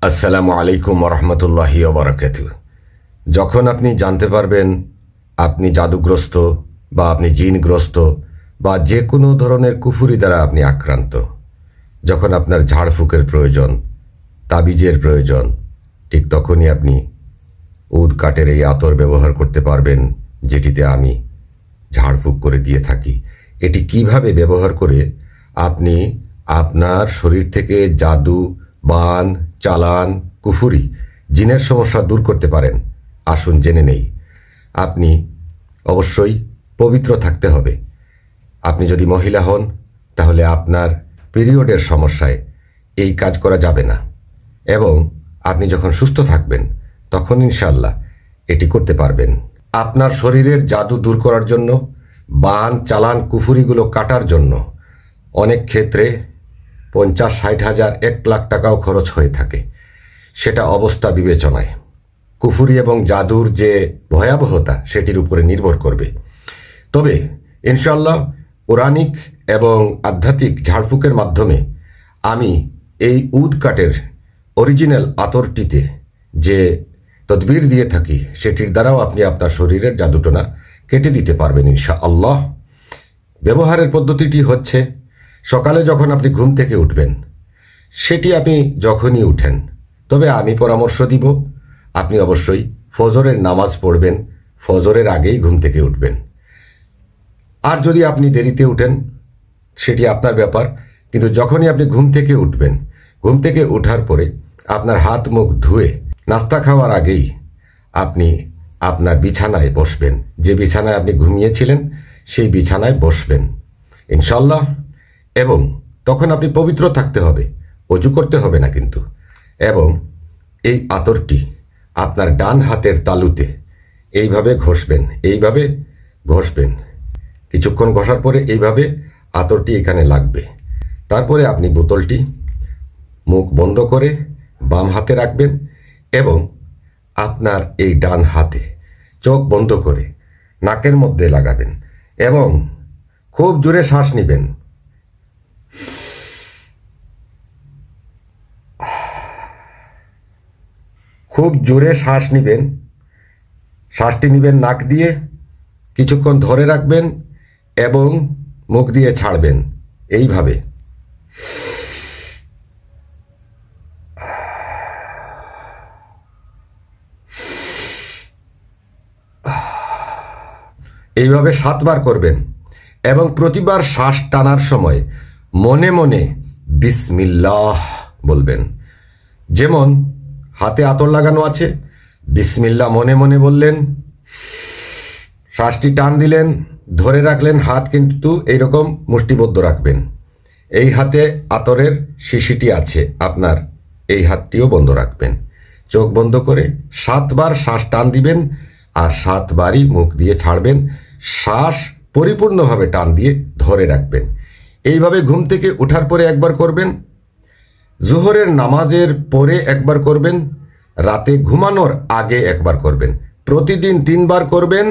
আসসালামু আলাইকুম রহমতুল্লাহি ওয়া বারাকাতুহু। যখন আপনি জানতে পারবেন আপনি জাদুগ্রস্ত বা আপনি জিনগ্রস্ত বা যে কোনো ধরনের কুফুরি দ্বারা আপনি আক্রান্ত, যখন আপনার ঝাড়ফুঁকের প্রয়োজন, তাবিজের প্রয়োজন, ঠিক তখনই আপনি উদ কাঠের এই আতর ব্যবহার করতে পারবেন, যেটিতে আমি ঝাড়ফুঁক করে দিয়ে থাকি। এটি কিভাবে ব্যবহার করে আপনি আপনার শরীর থেকে জাদু, বান, চালান, কুফুরি, জিনের সমস্যা দূর করতে পারেন, আসুন জেনে নেই। আপনি অবশ্যই পবিত্র থাকতে হবে। আপনি যদি মহিলা হন তাহলে আপনার পিরিয়ডের সমস্যায় এই কাজ করা যাবে না, এবং আপনি যখন সুস্থ থাকবেন তখন ইনশাআল্লাহ এটি করতে পারবেন। আপনার শরীরের জাদু দূর করার জন্য, বান, চালান, কুফুরিগুলো কাটার জন্য অনেক ক্ষেত্রে 50-60 হাজার 1 লাখ টাকাও খরচ হয়ে থাকে। সেটা অবস্থা বিবেচনায়। কুফুরি এবং জাদুর যে ভয়াবহতা সেটির উপরে নির্ভর করবে। তবে ইনশাআল্লাহ পৌরাণিক এবং আধ্যাত্মিক ঝাড়ফুঁকের মাধ্যমে আমি এই উদ কাঠের অরিজিনাল আতরটিতে যে তদবির দিয়ে থাকি সেটির দ্বারাও আপনি আপনার শরীরের জাদুটোনা কেটে দিতে পারবেন ইনশাআল্লাহ। ব্যবহারের পদ্ধতিটি হচ্ছে, সকালে যখন আপনি ঘুম থেকে উঠবেন, সেটি আপনি যখনই উঠেন, তবে আমি পরামর্শ দিব আপনি অবশ্যই ফজরের নামাজ পড়বেন, ফজরের আগেই ঘুম থেকে উঠবেন। আর যদি আপনি দেরিতে উঠেন সেটি আপনার ব্যাপার, কিন্তু যখনই আপনি ঘুম থেকে উঠবেন, ঘুম থেকে ওঠার পরে আপনার হাত মুখ ধুয়ে নাস্তা খাওয়ার আগেই আপনি আপনার বিছানায় বসবেন। যে বিছানায় আপনি ঘুমিয়েছিলেন সেই বিছানায় বসবেন ইনশাআল্লাহ। এবং তখন আপনি পবিত্র থাকতে হবে, অজু করতে হবে না কিন্তু। এবং এই আতরটি আপনার ডান হাতের তালুতে এইভাবে ঘষবেন। কিছুক্ষণ ঘষার পরে এইভাবে আতরটি এখানে লাগবে। তারপরে আপনি বোতলটি মুখ বন্ধ করে বাম হাতে রাখবেন এবং আপনার এই ডান হাতে চোখ বন্ধ করে নাকের মধ্যে লাগাবেন এবং খুব জোরে শ্বাস নেবেন। খুব জোরে শ্বাস নেবেন। শ্বাসটি নেবেন নাক দিয়ে, কিছুক্ষণ ধরে রাখবেন এবং মুখ দিয়ে ছাড়বেন। এইভাবে এইভাবে 7 বার করবেন এবং প্রতিবার শ্বাস টানার সময় মনে মনে বিসমিল্লাহ বলবেন। যেমন হাতে আতর লাগানো আছে, বিসমিল্লাহ মনে মনে বললেন, শ্বাসটি টান দিলেন, ধরে রাখলেন, হাত কিন্তু এইরকম মুষ্টিবদ্ধ রাখবেন। এই হাতে আতরের শিশিটি আছে আপনার, এই হাতটিও বন্ধ রাখবেন। চোখ বন্ধ করে 7 বার শ্বাস টান দিবেন আর 7 বারই মুখ দিয়ে ছাড়বেন। শ্বাস পরিপূর্ণভাবে টান দিয়ে ধরে রাখবেন। এইভাবে ঘুম থেকে ওঠার পরে একবার করবেন, জোহরের নামাজের পরে একবার করবেন, রাতে ঘুমানোর আগে একবার করবেন। প্রতিদিন 3 বার করবেন,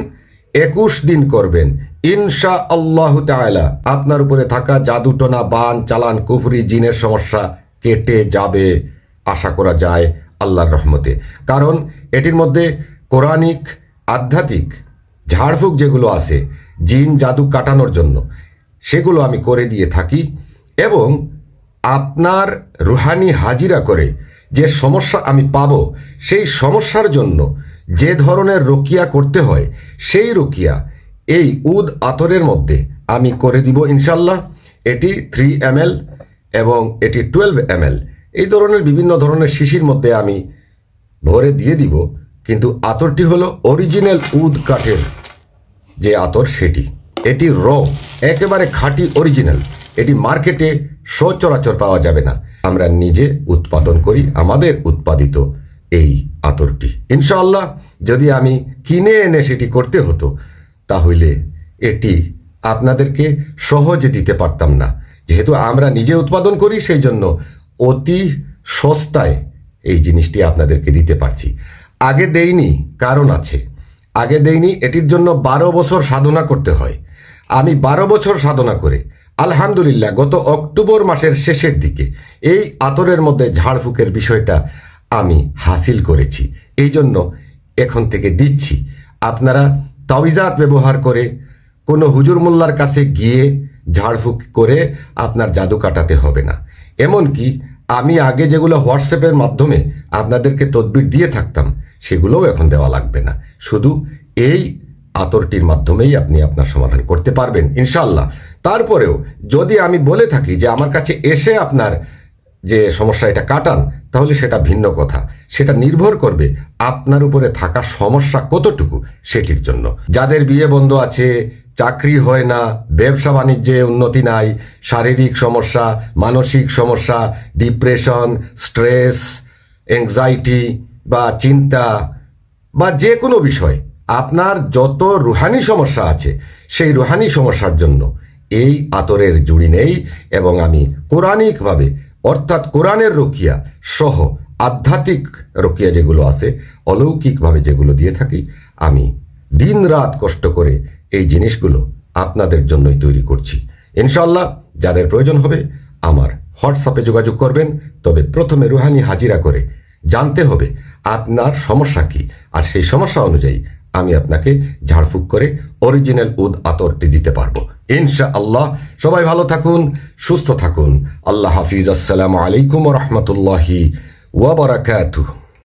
21 দিন করবেন। ইনশাআল্লাহ তাআলা আপনার উপরে থাকা জাদুটোনা, বান, চালান, কুফরি, জিনের সমস্যা কেটে যাবে আশা করা যায় আল্লাহর রহমতে। কারণ এটির মধ্যে কোরআনিক, আধ্যাত্মিক ঝাড়ফুঁক যেগুলো আছে জিন জাদু কাটানোর জন্য, সেগুলো আমি করে দিয়ে থাকি। এবং আপনার রুহানি হাজিরা করে যে সমস্যা আমি পাবো, সেই সমস্যার জন্য যে ধরনের রুকিয়া করতে হয় সেই রুকিয়া এই উদ আতরের মধ্যে আমি করে দিব ইনশাল্লাহ। এটি 3 ml এবং এটি 12 ml, এই ধরনের বিভিন্ন ধরনের শিশির মধ্যে আমি ভরে দিয়ে দিব। কিন্তু আতরটি হলো অরিজিনাল উদ কাঠের যে আতর, সেটি এটি একেবারে খাঁটি অরিজিনাল। এটি মার্কেটে সচরাচর পাওয়া যাবে না। আমরা নিজে উৎপাদন করি আমাদের উৎপাদিত এই আতরটি ইনশাআল্লাহ। যদি আমি কিনে এনে সেটি করতে হতো তাহলে এটি আপনাদেরকে সহজে দিতে পারতাম না। যেহেতু আমরা নিজে উৎপাদন করি সেই জন্য অতি সস্তায় এই জিনিসটি আপনাদেরকে দিতে পারছি। আগে দেইনি, কারণ আছে। আগে দেইনি, এটির জন্য 12 বছর সাধনা করতে হয়। আমি 12 বছর সাধনা করে আলহামদুলিল্লাহ গত অক্টোবর মাসের শেষের দিকে এই আতরের মধ্যে ঝাড়ফুঁকের বিষয়টা আমি হাসিল করেছি, এই জন্য এখন থেকে দিচ্ছি। আপনারা তাবিজাত ব্যবহার করে কোনো হুজুর মোল্লার কাছে গিয়ে ঝাড়ফুঁক করে আপনার জাদু কাটাতে হবে না। এমনকি আমি আগে যেগুলো হোয়াটসঅ্যাপের মাধ্যমে আপনাদেরকে তদবির দিয়ে থাকতাম সেগুলোও এখন দেওয়া লাগবে না। শুধু এই আতরটির মাধ্যমেই আপনি আপনার সমাধান করতে পারবেন ইনশাল্লাহ। তারপরেও যদি আমি বলে থাকি যে আমার কাছে এসে আপনার যে সমস্যা এটা কাটান, তাহলে সেটা ভিন্ন কথা। সেটা নির্ভর করবে আপনার উপরে থাকা সমস্যা কতটুকু সেটির জন্য। যাদের বিয়ে বন্ধ আছে, চাকরি হয় না, ব্যবসা বাণিজ্যে উন্নতি নাই, শারীরিক সমস্যা, মানসিক সমস্যা, ডিপ্রেশন, স্ট্রেস, অ্যাংজাইটি বা চিন্তা বা যে কোনো বিষয়, আপনার যত রুহানি সমস্যা আছে সেই রুহানি সমস্যার জন্য এই আতরের জুড়ি নেই। এবং আমি কোরআনিকভাবে অর্থাৎ কোরআনের রুকিয়া সহ আধ্যাত্মিক রুকিয়া যেগুলো আছে, অলৌকিকভাবে যেগুলো দিয়ে থাকি, আমি দিন রাত কষ্ট করে এই জিনিসগুলো আপনাদের জন্যই তৈরি করছি। ইনশাল্লাহ যাদের প্রয়োজন হবে আমার হোয়াটসঅ্যাপে যোগাযোগ করবেন। তবে প্রথমে রুহানি হাজিরা করে জানতে হবে আপনার সমস্যা কি, আর সেই সমস্যা অনুযায়ী আমি আপনাকে ঝাড়ফুঁক করে অরিজিনাল উদ আতরটি দিতে পারবো ইনশাআল্লাহ। সবাই ভালো থাকুন, সুস্থ থাকুন। আল্লাহ হাফিজ। আসসালামু আলাইকুম ওয়া রাহমাতুল্লাহি ওয়া বারাকাতুহু।